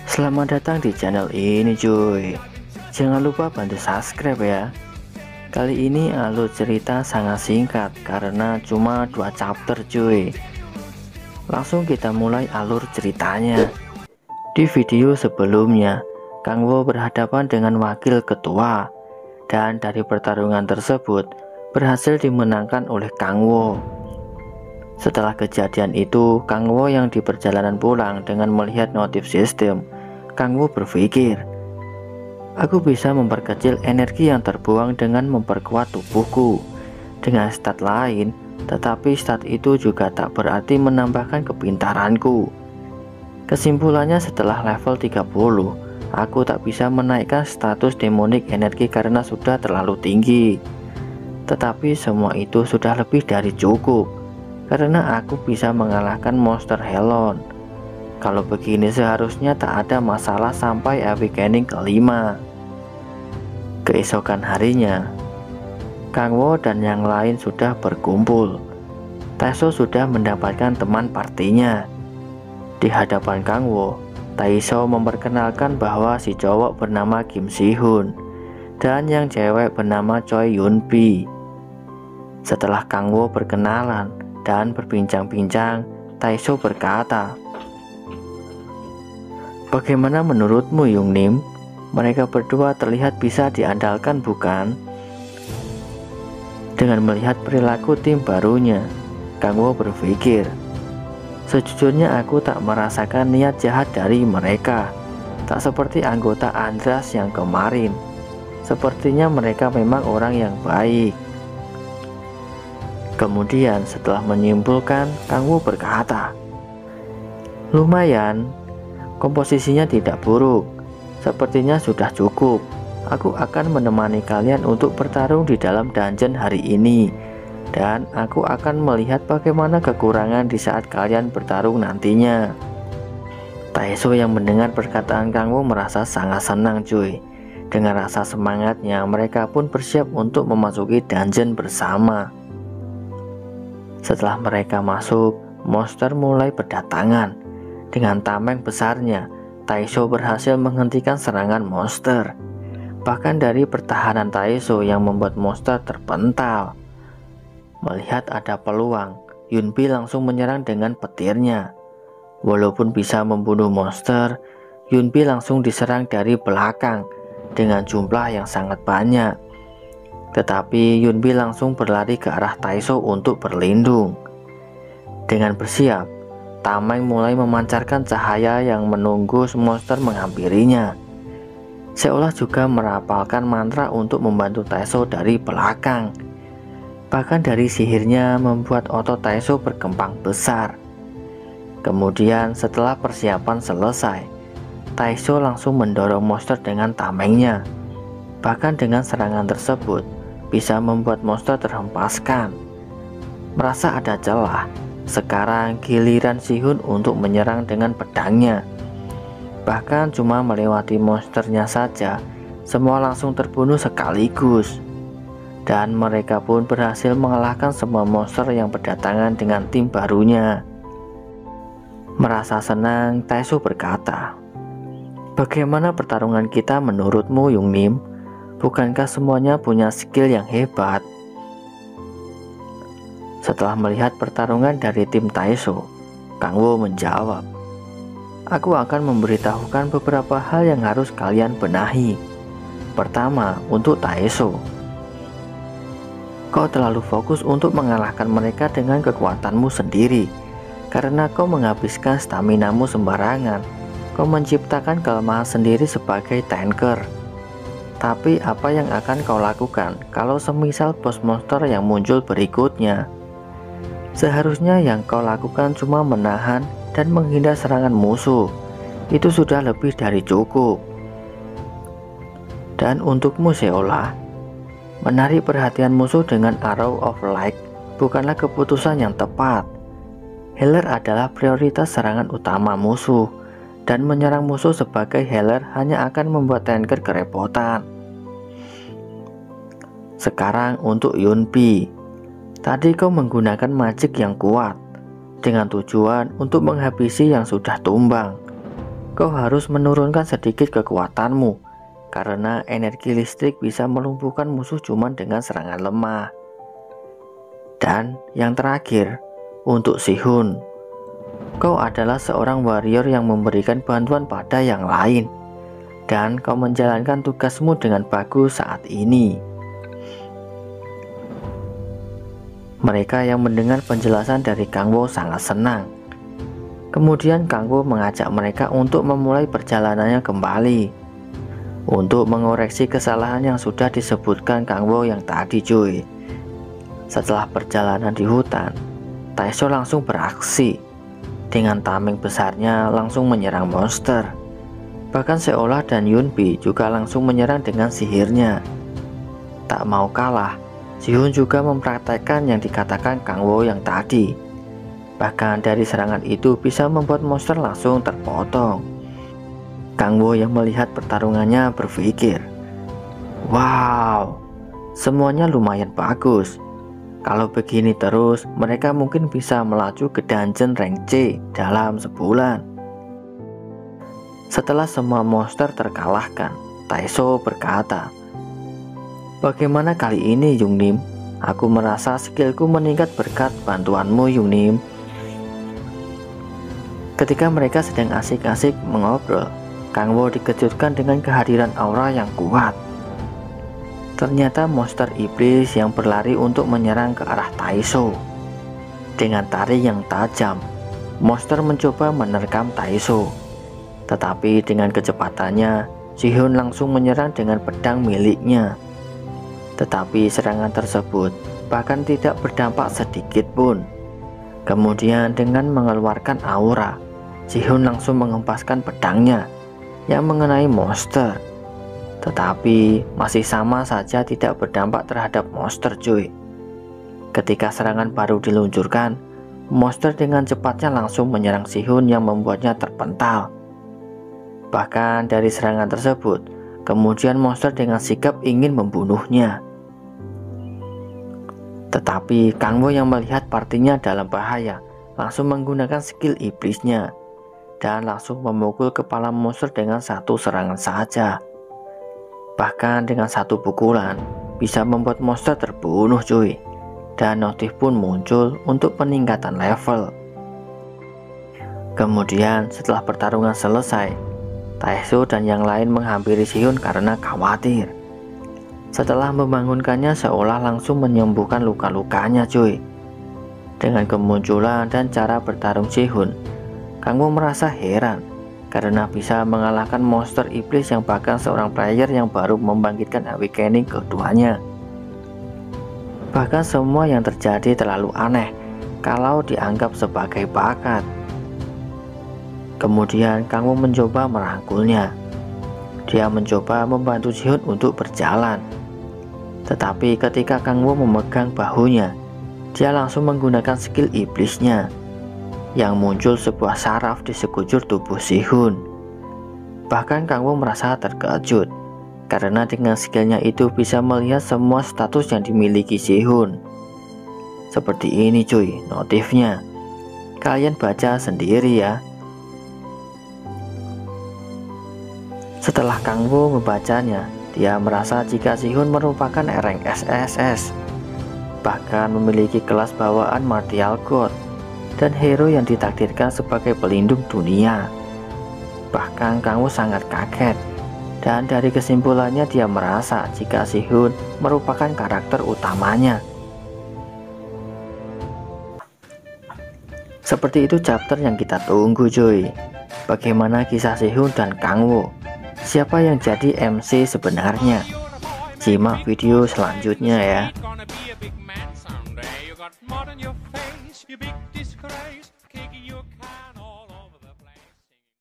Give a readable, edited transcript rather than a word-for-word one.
Selamat datang di channel ini cuy. Jangan lupa bantu subscribe ya. Kali ini alur cerita sangat singkat karena cuma 2 chapter cuy. Langsung kita mulai alur ceritanya. Di video sebelumnya, Kang Wo berhadapan dengan wakil ketua, dan dari pertarungan tersebut berhasil dimenangkan oleh Kang Wo. Setelah kejadian itu, Kang Wo yang di perjalanan pulang dengan melihat notif sistem, Kang Wo berpikir, aku bisa memperkecil energi yang terbuang dengan memperkuat tubuhku dengan stat lain, tetapi stat itu juga tak berarti menambahkan kepintaranku. Kesimpulannya, setelah level 30, aku tak bisa menaikkan status demonik energi karena sudah terlalu tinggi. Tetapi semua itu sudah lebih dari cukup, karena aku bisa mengalahkan monster Helon. Kalau begini seharusnya tak ada masalah sampai awakening kelima. Keesokan harinya, Kang Wo dan yang lain sudah berkumpul. Taisho sudah mendapatkan teman partinya. Di hadapan Kang Wo, Taisho memperkenalkan bahwa si cowok bernama Kim Si-hun dan yang cewek bernama Choi Yun-bi. Setelah Kang Wo berkenalan dan berbincang-bincang, Taisho berkata, bagaimana menurutmu Yung Nim? Mereka berdua terlihat bisa diandalkan bukan? Dengan melihat perilaku tim barunya, Kang Wo berpikir, sejujurnya aku tak merasakan niat jahat dari mereka. Tak seperti anggota Andras yang kemarin. Sepertinya mereka memang orang yang baik. Kemudian setelah menyimpulkan, Kang Wo berkata, lumayan, komposisinya tidak buruk. Sepertinya sudah cukup. Aku akan menemani kalian untuk bertarung di dalam dungeon hari ini. Dan aku akan melihat bagaimana kekurangan di saat kalian bertarung nantinya. Taisho yang mendengar perkataan Kang Wo merasa sangat senang cuy. Dengan rasa semangatnya, mereka pun bersiap untuk memasuki dungeon bersama. Setelah mereka masuk, monster mulai berdatangan. Dengan tameng besarnya, Taisho berhasil menghentikan serangan monster. Bahkan dari pertahanan Taisho yang membuat monster terpental. Melihat ada peluang, Yun-bi langsung menyerang dengan petirnya. Walaupun bisa membunuh monster, Yun-bi langsung diserang dari belakang dengan jumlah yang sangat banyak. Tetapi Yun-bi langsung berlari ke arah Taisho untuk berlindung. Dengan bersiap, tameng mulai memancarkan cahaya yang menunggu monster menghampirinya. Seolah juga merapalkan mantra untuk membantu Taisho dari belakang. Bahkan dari sihirnya membuat otot Taisho berkembang besar. Kemudian setelah persiapan selesai, Taisho langsung mendorong monster dengan tamengnya. Bahkan dengan serangan tersebut bisa membuat monster terhempaskan. Merasa ada celah, sekarang giliran Si-hun untuk menyerang dengan pedangnya. Bahkan cuma melewati monsternya saja, semua langsung terbunuh sekaligus. Dan mereka pun berhasil mengalahkan semua monster yang berdatangan dengan tim barunya. Merasa senang, Taisho berkata, bagaimana pertarungan kita menurutmu Yung Nim? Bukankah semuanya punya skill yang hebat? Setelah melihat pertarungan dari tim Taisho, Kang Wo menjawab, aku akan memberitahukan beberapa hal yang harus kalian benahi. Pertama, untuk Taisho, kau terlalu fokus untuk mengalahkan mereka dengan kekuatanmu sendiri. Karena kau menghabiskan staminamu sembarangan, kau menciptakan kelemahan sendiri sebagai tanker. Tapi apa yang akan kau lakukan kalau semisal bos monster yang muncul berikutnya? Seharusnya yang kau lakukan cuma menahan dan menghindar serangan musuh. Itu sudah lebih dari cukup. Dan untukmu Seolah, menarik perhatian musuh dengan Arrow of Light bukanlah keputusan yang tepat. Healer adalah prioritas serangan utama musuh, dan menyerang musuh sebagai healer hanya akan membuat tanker kerepotan. Sekarang untuk Yun-bi, Tadi kau menggunakan magic yang kuat dengan tujuan untuk menghabisi yang sudah tumbang. Kau harus menurunkan sedikit kekuatanmu, karena energi listrik bisa melumpuhkan musuh cuma dengan serangan lemah. Dan yang terakhir, untuk Sihun, kau adalah seorang warrior yang memberikan bantuan pada yang lain, dan kau menjalankan tugasmu dengan bagus saat ini. Mereka yang mendengar penjelasan dari Kang Wo sangat senang. Kemudian Kang Wo mengajak mereka untuk memulai perjalanannya kembali, untuk mengoreksi kesalahan yang sudah disebutkan Kang Wo yang tadi cuy. Setelah perjalanan di hutan, Taiso langsung beraksi. Dengan tameng besarnya langsung menyerang monster. Bahkan Seolah dan Yunbi juga langsung menyerang dengan sihirnya. Tak mau kalah, Sihun juga mempraktekkan yang dikatakan Kang Wo yang tadi. Bahkan dari serangan itu bisa membuat monster langsung terpotong. Kang Wo yang melihat pertarungannya berpikir, wow, semuanya lumayan bagus. Kalau begini terus, mereka mungkin bisa melaju ke dungeon rank C dalam sebulan. Setelah semua monster terkalahkan, Taiso berkata, bagaimana kali ini Yungnim? Aku merasa skillku meningkat berkat bantuanmu Yungnim. Ketika mereka sedang asik-asik mengobrol, Kang Wo dikejutkan dengan kehadiran aura yang kuat. Ternyata monster iblis yang berlari untuk menyerang ke arah Taiso. Dengan tarik yang tajam, monster mencoba menerkam Taiso. Tetapi dengan kecepatannya, Sihun langsung menyerang dengan pedang miliknya. Tetapi serangan tersebut bahkan tidak berdampak sedikit pun. Kemudian dengan mengeluarkan aura, Sihun langsung mengempaskan pedangnya yang mengenai monster. Tetapi masih sama saja tidak berdampak terhadap monster cuy. Ketika serangan baru diluncurkan, monster dengan cepatnya langsung menyerang Sihun yang membuatnya terpental. Bahkan dari serangan tersebut, kemudian monster dengan sigap ingin membunuhnya. Tetapi Kang Wo yang melihat partinya dalam bahaya langsung menggunakan skill iblisnya dan langsung memukul kepala monster dengan satu serangan saja. Bahkan dengan satu pukulan bisa membuat monster terbunuh cuy. Dan notif pun muncul untuk peningkatan level. Kemudian setelah pertarungan selesai, Taiso dan yang lain menghampiri Sihun karena khawatir. Setelah membangunkannya Seolah langsung menyembuhkan luka-lukanya cuy. Dengan kemunculan dan cara bertarung Sihun, Kang Wo merasa heran karena bisa mengalahkan monster iblis yang bahkan seorang player yang baru membangkitkan awakening keduanya. Bahkan semua yang terjadi terlalu aneh kalau dianggap sebagai bakat. Kemudian Kang Wo mencoba merangkulnya. Dia mencoba membantu Sihun untuk berjalan. Tetapi ketika Kang Wo memegang bahunya, dia langsung menggunakan skill iblisnya yang muncul sebuah saraf di sekujur tubuh Sihun. Bahkan Kang Wo merasa terkejut karena dengan skillnya itu bisa melihat semua status yang dimiliki Sihun. Seperti ini cuy notifnya. Kalian baca sendiri ya. Setelah Kang Wo membacanya, dia merasa jika Sihun merupakan rank SSS, bahkan memiliki kelas bawaan Martial God dan hero yang ditakdirkan sebagai pelindung dunia. Bahkan Kang Wo sangat kaget, dan dari kesimpulannya dia merasa jika Sihun merupakan karakter utamanya. Seperti itu chapter yang kita tunggu cuy. Bagaimana kisah Sihun dan Kang Wo? Siapa yang jadi MC sebenarnya? Simak video selanjutnya ya.